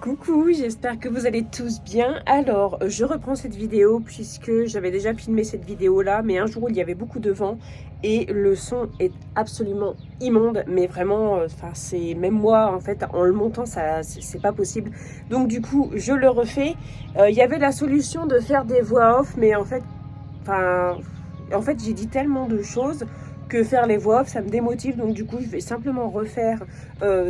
Coucou, j'espère que vous allez tous bien. Alors, je reprends cette vidéo puisque j'avais déjà filmé cette vidéo-là, mais un jour il y avait beaucoup de vent et le son est absolument immonde, mais vraiment, enfin c'est même moi en fait en le montant ça c'est pas possible. Donc du coup, je le refais. Il y avait la solution de faire des voix off, mais en fait j'ai dit tellement de choses que faire les voix off ça me démotive, donc du coup je vais simplement refaire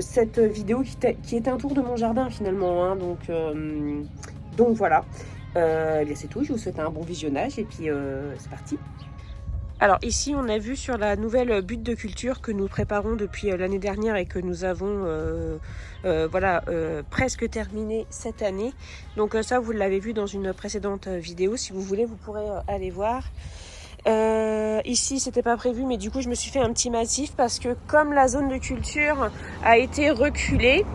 cette vidéo qui est un tour de mon jardin finalement, hein, donc voilà, eh bien c'est tout, je vous souhaite un bon visionnage et puis c'est parti. Alors ici on a vu sur la nouvelle butte de culture que nous préparons depuis l'année dernière et que nous avons presque terminé cette année. Donc ça vous l'avez vu dans une précédente vidéo, si vous voulez vous pourrez aller voir. Ici c'était pas prévu, mais du coup je me suis fait un petit massif parce que comme la zone de culture a été reculée,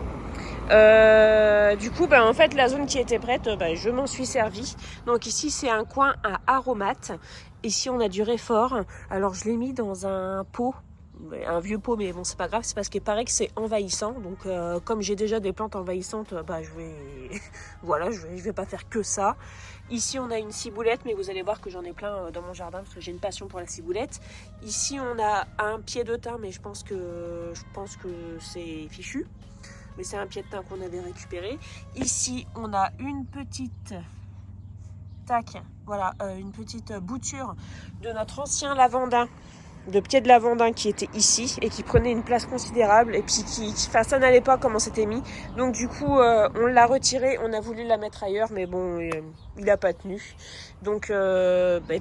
du coup en fait la zone qui était prête, je m'en suis servi. Donc ici c'est un coin à aromates. Ici on a du réfort, alors je l'ai mis dans un pot, un vieux pot, mais bon c'est pas grave, c'est parce qu'il paraît que c'est envahissant. Donc comme j'ai déjà des plantes envahissantes, je vais pas faire que ça. Ici on a une ciboulette, mais vous allez voir que j'en ai plein dans mon jardin parce que j'ai une passion pour la ciboulette. Ici on a un pied de thym, mais je pense que c'est fichu, mais c'est un pied de thym qu'on avait récupéré. Ici on a une petite une petite bouture de notre ancien lavandin, de pied de lavandin qui était ici et qui prenait une place considérable et puis ça n'allait pas comme on s'était mis. Donc du coup on l'a retiré, on a voulu la mettre ailleurs, mais bon il n'a pas tenu. Donc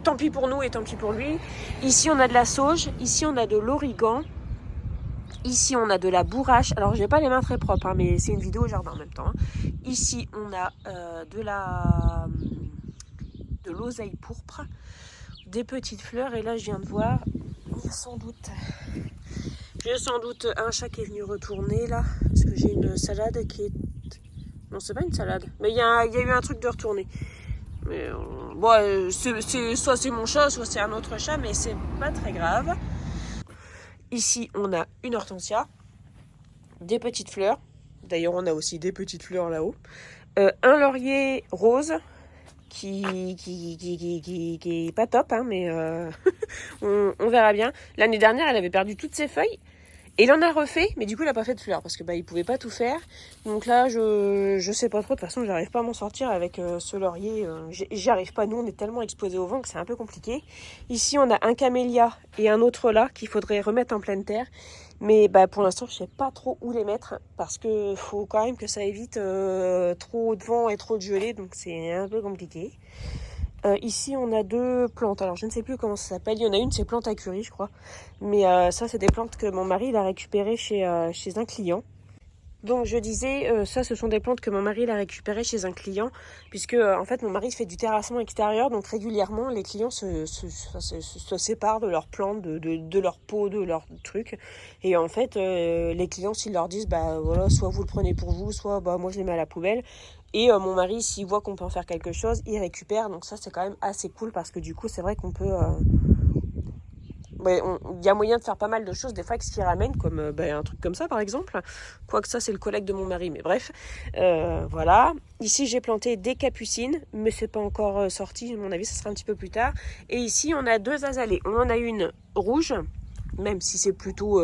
tant pis pour nous et tant pis pour lui. Ici on a de la sauge, ici on a de l'origan. Ici, on a de la bourrache. Alors, j'ai pas les mains très propres, hein, mais c'est une vidéo au jardin en même temps. Hein. Ici, on a de l'oseille pourpre, des petites fleurs. Et là, je viens de voir, il y a sans doute un chat qui est venu retourner là, parce que j'ai une salade qui est... Non, c'est pas une salade, mais il y a eu un truc de retourner. Mais soit c'est mon chat, soit c'est un autre chat, mais c'est pas très grave. Ici, on a une hortensia, des petites fleurs. D'ailleurs, on a aussi des petites fleurs là-haut. Un laurier rose qui est pas top, hein, mais on verra bien. L'année dernière, elle avait perdu toutes ses feuilles. Et il en a refait, mais du coup, il n'a pas fait de fleurs parce que il pouvait pas tout faire. Donc là, je sais pas trop. De toute façon, j'arrive pas à m'en sortir avec ce laurier. J'y arrive pas. Nous, on est tellement exposés au vent que c'est un peu compliqué. Ici, on a un camélia et un autre là qu'il faudrait remettre en pleine terre. Mais pour l'instant, je sais pas trop où les mettre parce que faut quand même que ça évite trop de vent et trop de gelée. Donc c'est un peu compliqué. Ici, on a deux plantes. Alors, je ne sais plus comment ça s'appelle. Il y en a une, c'est plante à curry, je crois. Mais ça, c'est des plantes que mon mari il a récupérées chez un client. Donc, je disais, ça, ce sont des plantes que mon mari il a récupérées chez un client. Puisque, en fait, mon mari fait du terrassement extérieur. Donc, régulièrement, les clients se séparent de leurs plantes, de leur pot, de leurs trucs. Et en fait, les clients, s'ils leur disent, soit vous le prenez pour vous, soit moi, je les mets à la poubelle. Et mon mari, s'il voit qu'on peut en faire quelque chose, il récupère. Donc ça, c'est quand même assez cool parce que du coup, c'est vrai qu'on peut... il y a moyen de faire pas mal de choses des fois avec ce qu'il ramène, comme un truc comme ça par exemple. Quoique ça, c'est le collègue de mon mari, mais bref. Voilà. Ici, j'ai planté des capucines, mais c'est pas encore sorti. À mon avis, ça sera un petit peu plus tard. Et ici, on a deux azalées. On en a une rouge, même si c'est plutôt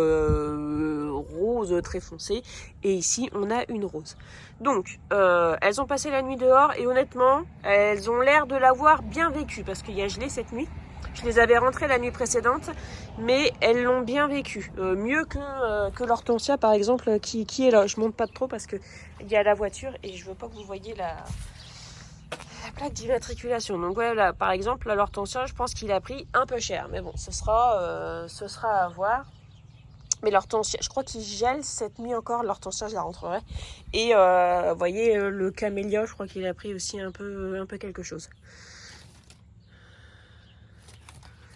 rose très foncé, et ici on a une rose. Donc elles ont passé la nuit dehors et honnêtement elles ont l'air de l'avoir bien vécu parce qu'il y a gelé cette nuit. Je les avais rentrées la nuit précédente, mais elles l'ont bien vécu, mieux que l'hortensia par exemple qui est là. Je monte pas trop parce que il y a la voiture et je veux pas que vous voyez la plaque d'immatriculation. Donc voilà, par exemple, l'hortensia, je pense qu'il a pris un peu cher. Mais bon, ce sera à voir. Mais l'hortensia, je crois qu'il gèle cette nuit encore. L'hortensia, je la rentrerai. Et vous voyez, le camélia, je crois qu'il a pris aussi un peu quelque chose.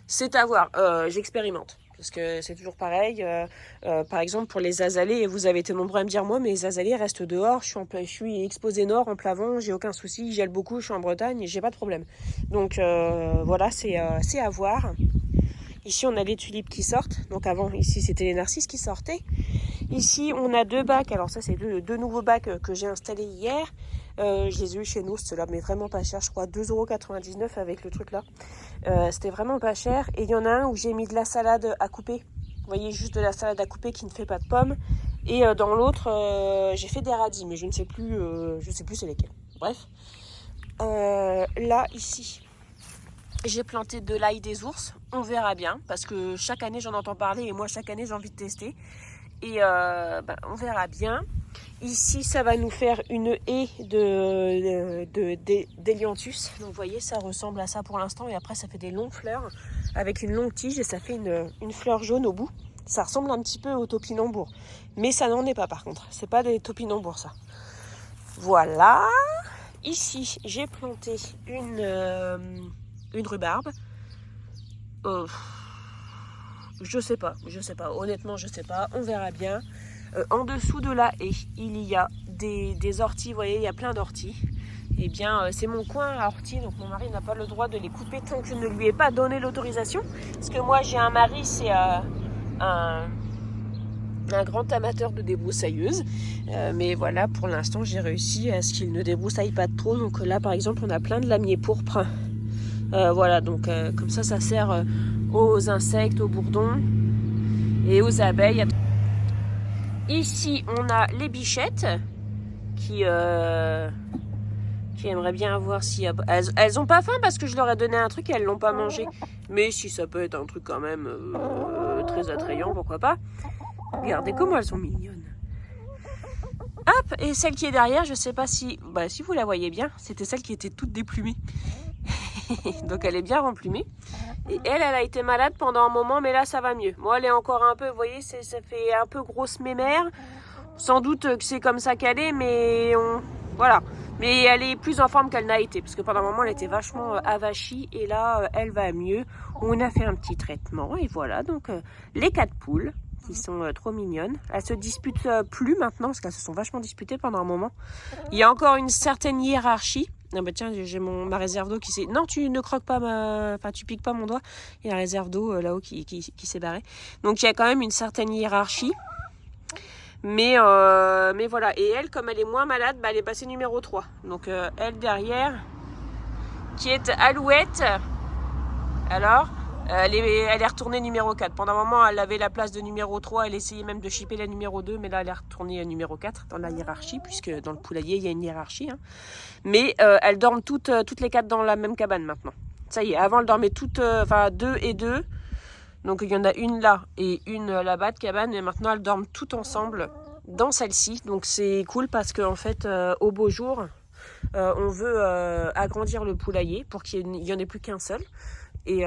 C'est à voir. J'expérimente. Parce que c'est toujours pareil. Par exemple, pour les azalées, vous avez été nombreux à me dire, moi, mes azalées restent dehors. Je suis exposée nord en plein vent, j'ai aucun souci. Il gèle beaucoup, je suis en Bretagne, j'ai pas de problème. Donc voilà, c'est à voir. Ici, on a les tulipes qui sortent. Donc avant, ici, c'était les narcisses qui sortaient. Ici, on a 2 bacs. Alors ça, c'est deux nouveaux bacs que j'ai installés hier. Je les ai eu chez nous, cela mais vraiment pas cher, je crois 2,99 € avec le truc là. C'était vraiment pas cher. Et il y en a un où j'ai mis de la salade à couper. Vous voyez, juste de la salade à couper qui ne fait pas de pommes. Et dans l'autre, j'ai fait des radis, mais je ne sais plus c'est lesquels. Bref. Là, ici, j'ai planté de l'ail des ours. On verra bien, parce que chaque année j'en entends parler et moi chaque année j'ai envie de tester. Et on verra bien. Ici, ça va nous faire une haie d'Hélianthus. Donc vous voyez, ça ressemble à ça pour l'instant. Et après, ça fait des longues fleurs avec une longue tige et ça fait une fleur jaune au bout. Ça ressemble un petit peu au topinambour. Mais ça n'en est pas par contre. C'est pas des topinambours ça. Voilà. Ici, j'ai planté une rhubarbe. Je sais pas. Honnêtement, je sais pas. On verra bien. En dessous de la haie, il y a des orties. Vous voyez, il y a plein d'orties. Eh bien, c'est mon coin à orties. Donc, mon mari n'a pas le droit de les couper tant que je ne lui ai pas donné l'autorisation. Parce que moi, j'ai un mari, c'est un grand amateur de débroussailleuse. Mais voilà, pour l'instant, j'ai réussi à ce qu'il ne débroussaille pas trop. Donc là, par exemple, on a plein de lamiers pourpres. Voilà, donc comme ça sert aux insectes, aux bourdons et aux abeilles. Ici, on a les bichettes qui aimeraient bien voir si... Elles ont pas faim parce que je leur ai donné un truc et elles l'ont pas mangé. Mais si ça peut être un truc quand même très attrayant, pourquoi pas. Regardez comment elles sont mignonnes. Hop, et celle qui est derrière, je sais pas si... si vous la voyez bien, c'était celle qui était toute déplumée. Donc elle est bien remplumée. Et elle a été malade pendant un moment, mais là ça va mieux. Moi, elle est encore un peu, vous voyez, ça fait un peu grosse mémère. Sans doute que c'est comme ça qu'elle est, mais voilà. Mais elle est plus en forme qu'elle n'a été, parce que pendant un moment elle était vachement avachie, et là elle va mieux. On a fait un petit traitement, et voilà. Donc les 4 poules, qui sont trop mignonnes. Elles se disputent plus maintenant, parce qu'elles se sont vachement disputées pendant un moment. Il y a encore une certaine hiérarchie. Ah bah tiens, j'ai ma réserve d'eau qui s'est... Non, tu ne croques pas tu piques pas mon doigt. Il y a la réserve d'eau là-haut qui s'est barrée. Donc il y a quand même une certaine hiérarchie. Mais voilà. Et elle, comme elle est moins malade, elle est passée numéro 3. Donc elle derrière, qui est Alouette. Alors, elle est retournée numéro 4. Pendant un moment, elle avait la place de numéro 3. Elle essayait même de chipper la numéro 2. Mais là, elle est retournée à numéro 4 dans la hiérarchie. Puisque dans le poulailler, il y a une hiérarchie. Hein. Mais elles dorment toutes les 4 dans la même cabane maintenant. Ça y est, avant, elles dormaient toutes... 2 et 2. Donc, il y en a une là et une là-bas de cabane. Et maintenant, elles dorment toutes ensemble dans celle-ci. Donc, c'est cool parce qu'en fait, au beau jour, on veut agrandir le poulailler pour qu'il n'y en ait plus qu'un seul. Et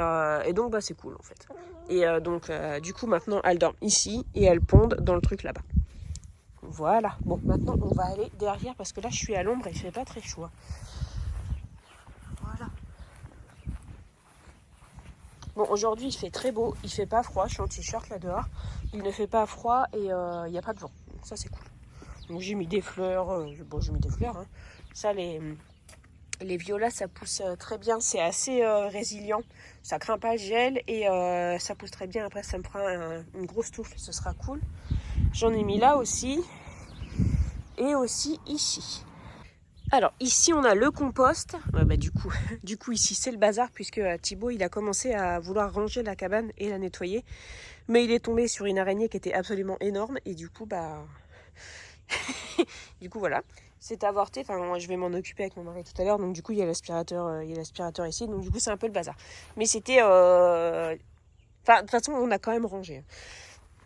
donc c'est cool en fait. Et donc du coup maintenant elles dorment ici et elles pondent dans le truc là-bas. Voilà. Bon, maintenant on va aller derrière parce que là je suis à l'ombre et il fait pas très chaud. Voilà. Bon, aujourd'hui il fait très beau, il fait pas froid, je suis en t-shirt là dehors. Il ne fait pas froid et il n'y a pas de vent. Donc, ça c'est cool. Donc j'ai mis des fleurs, j'ai mis des fleurs. Hein. Ça les violas, ça pousse très bien, c'est assez résilient, ça craint pas le gel et ça pousse très bien. Après, ça me fera une grosse touffe, ce sera cool. J'en ai mis là aussi et aussi ici. Alors ici, on a le compost. Du coup ici, c'est le bazar puisque Thibaut, il a commencé à vouloir ranger la cabane et la nettoyer, mais il est tombé sur une araignée qui était absolument énorme et du coup, du coup voilà. C'est avorté, moi je vais m'en occuper avec mon mari tout à l'heure, donc du coup il y a l'aspirateur ici, donc du coup c'est un peu le bazar. Mais c'était, de toute façon on a quand même rangé.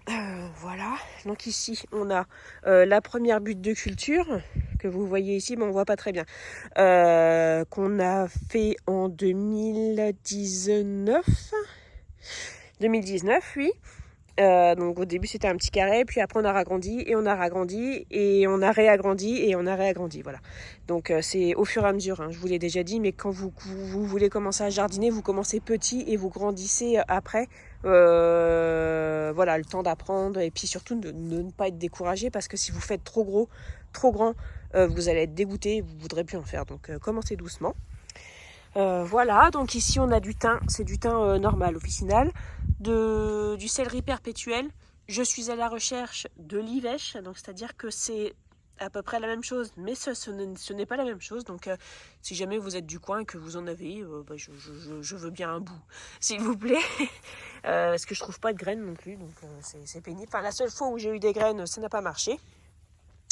Voilà, donc ici on a la première butte de culture, que vous voyez ici, mais on voit pas très bien, qu'on a fait en 2019, oui. Donc au début c'était un petit carré, puis après on a ragrandi et on a ragrandi et on a réagrandi et on a réagrandi, voilà. Donc c'est au fur et à mesure, hein, je vous l'ai déjà dit, mais quand vous voulez commencer à jardiner, vous commencez petit et vous grandissez après. Voilà, le temps d'apprendre et puis surtout de ne pas être découragé parce que si vous faites trop gros, trop grand, vous allez être dégoûté, vous ne voudrez plus en faire. Donc commencez doucement. Voilà, donc ici on a du thym, c'est du thym normal, officinal, du céleri perpétuel je suis à la recherche de l'ivèche, donc c'est-à-dire que c'est à peu près la même chose, mais ce n'est pas la même chose. Donc si jamais vous êtes du coin et que vous en avez, je veux bien un bout, s'il vous plaît. Parce que je trouve pas de graines non plus, donc c'est pénible. Enfin, la seule fois où j'ai eu des graines, ça n'a pas marché.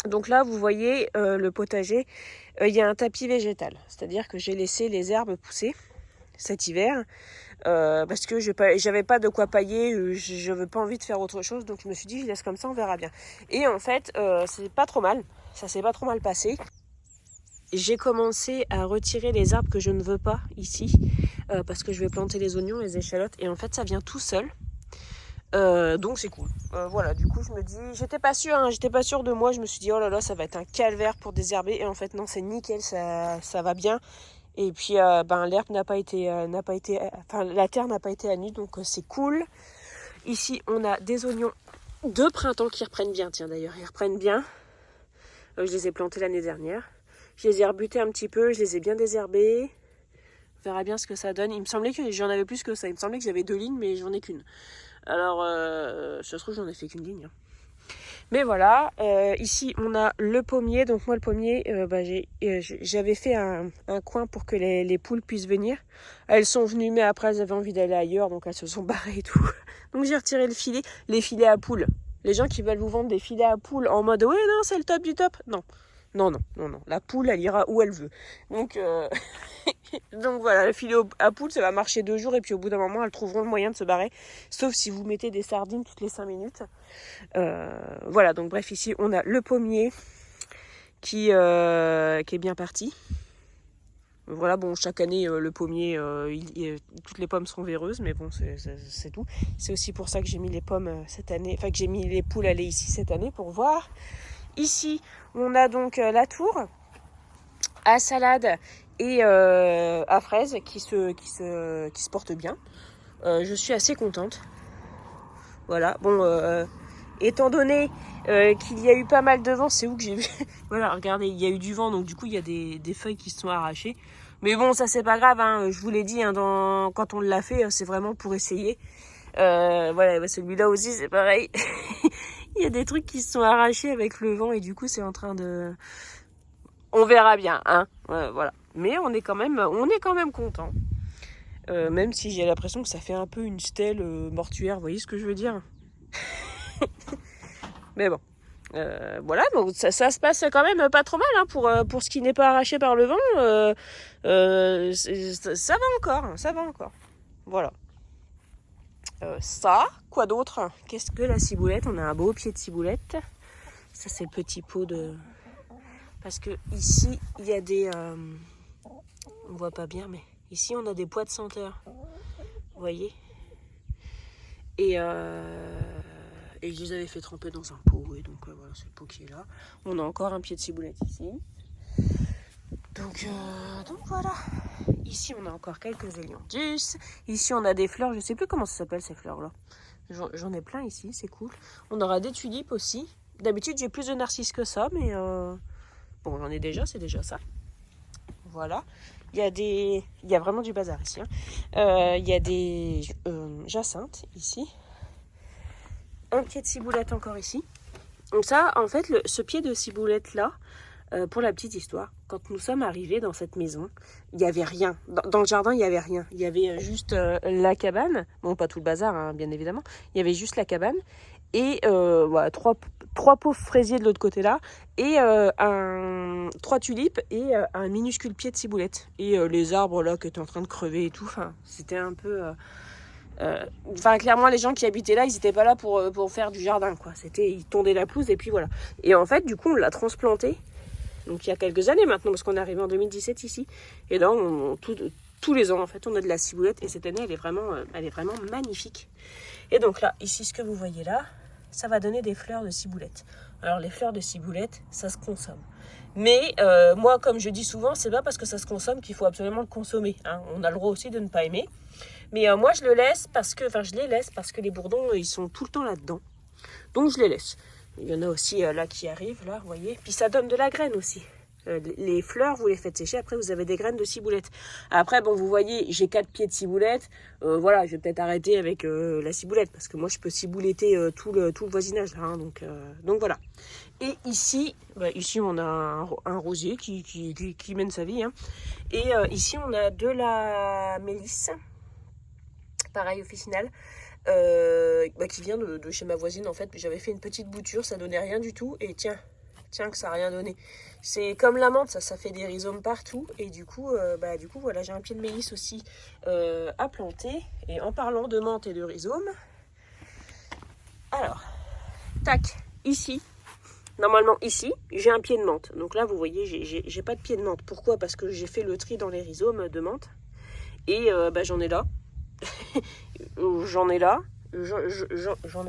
Donc là, vous voyez le potager, il y a un tapis végétal. C'est-à-dire que j'ai laissé les herbes pousser cet hiver. Parce que j'avais pas de quoi pailler, je n'avais pas envie de faire autre chose, donc je me suis dit je laisse comme ça, on verra bien. Et en fait, c'est pas trop mal, ça s'est pas trop mal passé. J'ai commencé à retirer les arbres que je ne veux pas ici, parce que je vais planter les oignons, les échalotes, et en fait ça vient tout seul. Donc c'est cool. Voilà, du coup je me dis, j'étais pas sûre de moi, je me suis dit oh là là, ça va être un calvaire pour désherber, et en fait non, c'est nickel, ça va bien. Et puis l'herbe la terre n'a pas été à nu, donc c'est cool. Ici on a des oignons de printemps qui reprennent bien, tiens d'ailleurs, ils reprennent bien. Je les ai plantés l'année dernière. Je les ai rebutés un petit peu, je les ai bien désherbés. On verra bien ce que ça donne. Il me semblait que j'en avais plus que ça, il me semblait que j'avais 2 lignes, mais j'en ai qu'une. Alors, ça se trouve j'en ai fait qu'une ligne. Mais voilà, ici on a le pommier. Donc moi le pommier, j'avais fait un coin pour que les poules puissent venir. Elles sont venues, mais après elles avaient envie d'aller ailleurs, donc elles se sont barrées et tout. Donc j'ai retiré le filet, les filets à poules. Les gens qui veulent vous vendre des filets à poules en mode ouais non c'est le top du top, non. Non. La poule, elle ira où elle veut. Donc, donc voilà, le filet à poule, ça va marcher 2 jours et puis au bout d'un moment, elles trouveront le moyen de se barrer. Sauf si vous mettez des sardines toutes les 5 minutes. Voilà, donc bref, ici, on a le pommier qui est bien parti. Voilà, bon, chaque année, le pommier, toutes les pommes seront véreuses, mais bon, c'est tout. C'est aussi pour ça que j'ai mis les pommes cette année, enfin que j'ai mis les poules à lait ici cette année pour voir. Ici, on a donc la tour à salade et à fraises qui se porte bien. Je suis assez contente. Voilà, bon, étant donné qu'il y a eu pas mal de vent, c'est où que j'ai vu. Voilà, regardez, il y a eu du vent, donc du coup, il y a des feuilles qui se sont arrachées. Mais bon, ça c'est pas grave, hein, je vous l'ai dit, hein, quand on l'a fait, c'est vraiment pour essayer. Voilà, celui-là aussi, c'est pareil. Il y a des trucs qui se sont arrachés avec le vent et du coup c'est en train de... On verra bien, hein. Voilà. Mais on est quand même content. Même si j'ai l'impression que ça fait un peu une stèle mortuaire, vous voyez ce que je veux dire? Mais bon. Voilà, donc ça se passe quand même pas trop mal hein, pour ce qui n'est pas arraché par le vent. Ça va encore. Voilà. Quoi d'autre? Qu'est-ce que la ciboulette? On a un beau pied de ciboulette. Ça, c'est le petit pot de... Parce que ici, il y a des... On voit pas bien, mais ici, on a des pois de senteur. Vous voyez? Et je les avais fait tremper dans un pot. Et donc, voilà, c'est le pot qui est là. On a encore un pied de ciboulette ici. Donc voilà. Ici, on a encore quelques hélianthus. Ici, on a des fleurs. Je sais plus comment ça s'appelle, ces fleurs-là. J'en ai plein ici, c'est cool. On aura des tulipes aussi. D'habitude, j'ai plus de narcisses que ça, mais bon, j'en ai déjà, c'est déjà ça. Voilà. Il y a vraiment du bazar ici. Hein. Il y a des jacinthes ici. Un pied de ciboulette encore ici. Donc ça, en fait, ce pied de ciboulette-là, pour la petite histoire, quand nous sommes arrivés dans cette maison, il n'y avait rien. Dans le jardin, il n'y avait rien. Il y avait juste la cabane. Bon, pas tout le bazar, hein, bien évidemment. Il y avait juste la cabane. Et voilà, trois pauvres fraisiers de l'autre côté là. Et 3 tulipes et un minuscule pied de ciboulette. Et les arbres là qui étaient en train de crever et tout. Enfin, c'était un peu... clairement, les gens qui habitaient là, ils n'étaient pas là pour faire du jardin, quoi. Ils tondaient la pelouse et puis voilà. Et en fait, du coup, on l'a transplanté. Donc il y a quelques années maintenant, parce qu'on est arrivé en 2017 ici. Et là, tous les ans, en fait, on a de la ciboulette. Et cette année, elle est vraiment magnifique. Et donc là, ici, ce que vous voyez là, ça va donner des fleurs de ciboulette. Alors les fleurs de ciboulette, ça se consomme. Mais moi, comme je dis souvent, c'est pas parce que ça se consomme qu'il faut absolument le consommer. Hein. On a le droit aussi de ne pas aimer. Mais moi, je les laisse parce que les bourdons, ils sont tout le temps là-dedans. Donc je les laisse. Il y en a aussi là qui arrivent, là, vous voyez. Puis ça donne de la graine aussi. Les fleurs, vous les faites sécher, après vous avez des graines de ciboulette. Après, bon, vous voyez, j'ai 4 pieds de ciboulette. Voilà, je vais peut-être arrêter avec la ciboulette, parce que moi, je peux cibouletter tout le voisinage, là, hein, donc voilà. Et ici, ici on a un rosier qui mène sa vie. Hein. Et ici, on a de la mélisse, pareil, officinale. Qui vient de chez ma voisine en fait. J'avais fait une petite bouture, ça donnait rien du tout et tiens que ça n'a rien donné. C'est comme la menthe, ça fait des rhizomes partout et du coup voilà, j'ai un pied de mélisse aussi à planter. Et en parlant de menthe et de rhizomes, alors tac, ici normalement ici j'ai un pied de menthe, donc là vous voyez j'ai pas de pied de menthe. Pourquoi? Parce que j'ai fait le tri dans les rhizomes de menthe et j'en ai là. J'en ai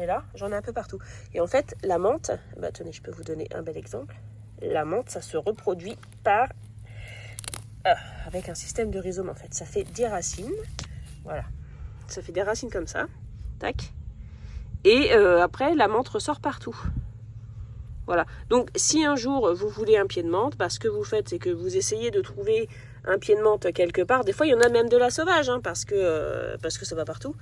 là, j'en ai un peu partout. Et en fait, la menthe, tenez, je peux vous donner un bel exemple. La menthe, ça se reproduit avec un système de rhizome en fait. Ça fait des racines, voilà. Ça fait des racines comme ça, tac. Et après, la menthe ressort partout. Voilà. Donc, si un jour vous voulez un pied de menthe, ce que vous faites, c'est que vous essayez de trouver un pied de menthe quelque part. Des fois, il y en a même de la sauvage, hein, parce que ça va partout.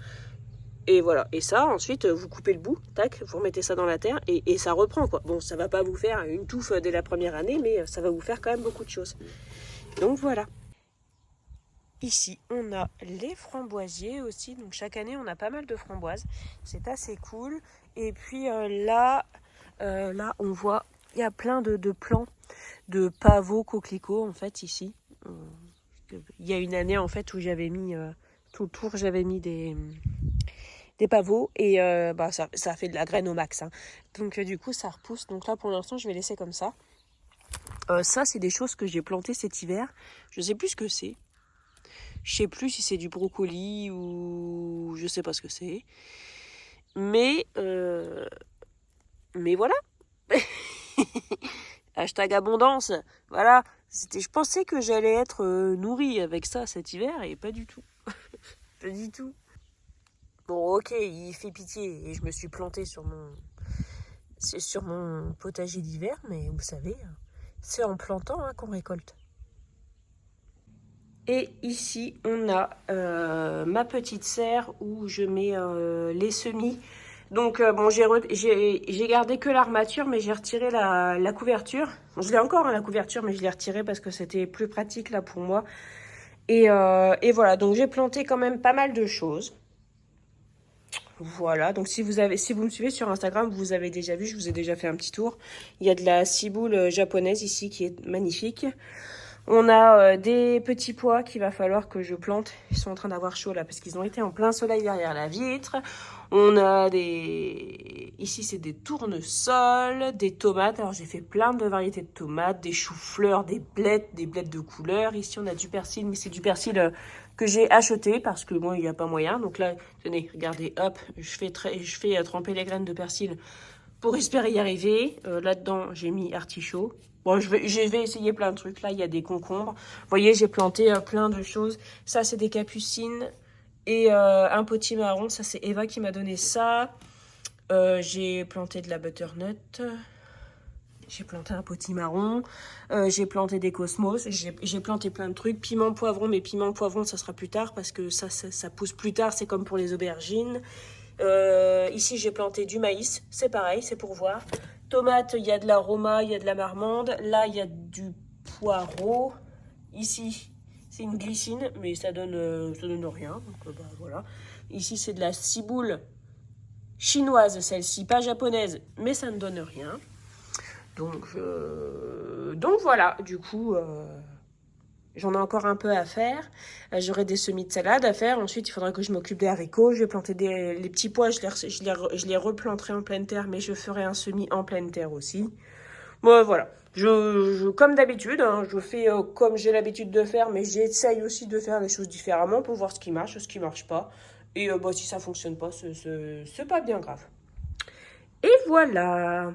Et voilà. Et ça, ensuite, vous coupez le bout, tac, vous remettez ça dans la terre et ça reprend, quoi. Bon, ça va pas vous faire une touffe dès la première année, mais ça va vous faire quand même beaucoup de choses. Donc, voilà. Ici, on a les framboisiers aussi. Donc, chaque année, on a pas mal de framboises. C'est assez cool. Et puis là, on voit, il y a plein de plants de pavots, coquelicots, en fait, ici. Il y a une année, en fait, où j'avais mis, tout le tour, j'avais mis des pavots. Et ça fait de la graine au max. Hein. Donc, du coup, ça repousse. Donc là, pour l'instant, je vais laisser comme ça. Ça, c'est des choses que j'ai plantées cet hiver. Je sais plus ce que c'est. Je sais plus si c'est du brocoli ou je sais pas ce que c'est. Mais voilà. Hashtag abondance. Voilà. Je pensais que j'allais être nourrie avec ça cet hiver et pas du tout. Pas du tout. Bon, ok, il fait pitié et je me suis plantée sur mon potager d'hiver, mais vous savez, c'est en plantant qu'on récolte. Et ici, on a ma petite serre où je mets les semis. Donc, j'ai gardé que l'armature, mais j'ai retiré la couverture. Bon, je l'ai encore, la couverture, mais je l'ai retirée parce que c'était plus pratique là pour moi. Et voilà, donc j'ai planté quand même pas mal de choses. Voilà, donc si vous me suivez sur Instagram, vous avez déjà vu, je vous ai déjà fait un petit tour. Il y a de la ciboule japonaise ici qui est magnifique. On a des petits pois qu'il va falloir que je plante. Ils sont en train d'avoir chaud là parce qu'ils ont été en plein soleil derrière la vitre. On a ici c'est des tournesols, des tomates. Alors j'ai fait plein de variétés de tomates, des choux-fleurs, des blettes de couleurs. Ici on a du persil, mais c'est du persil que j'ai acheté parce que moi il n'y a pas moyen. Donc là, tenez, regardez, hop, je fais tremper les graines de persil pour espérer y arriver. Là-dedans j'ai mis artichaut. Bon, je vais essayer plein de trucs. Là, il y a des concombres. Vous voyez, j'ai planté plein de choses. Ça, c'est des capucines et un potimarron. Ça, c'est Eva qui m'a donné ça. J'ai planté de la butternut. J'ai planté un potimarron. J'ai planté des cosmos. J'ai planté plein de trucs. Piment poivron, mais piment poivron, ça sera plus tard parce que ça pousse plus tard. C'est comme pour les aubergines. Ici, j'ai planté du maïs. C'est pareil, c'est pour voir. Tomates, il y a de la roma, il y a de la marmande. Là, il y a du poireau. Ici, c'est une glycine, mais ça donne rien. Donc, voilà. Ici, c'est de la ciboule chinoise, celle-ci, pas japonaise, mais ça ne donne rien. Donc voilà, du coup, j'en ai encore un peu à faire. J'aurai des semis de salade à faire. Ensuite, il faudra que je m'occupe des haricots. Je vais planter les petits pois. Je les replanterai en pleine terre, mais je ferai un semis en pleine terre aussi. Bon, voilà. Comme d'habitude, hein, je fais comme j'ai l'habitude de faire, mais j'essaye aussi de faire les choses différemment pour voir ce qui marche, ce qui marche pas. Et si ça fonctionne pas, c'est pas bien grave. Et voilà.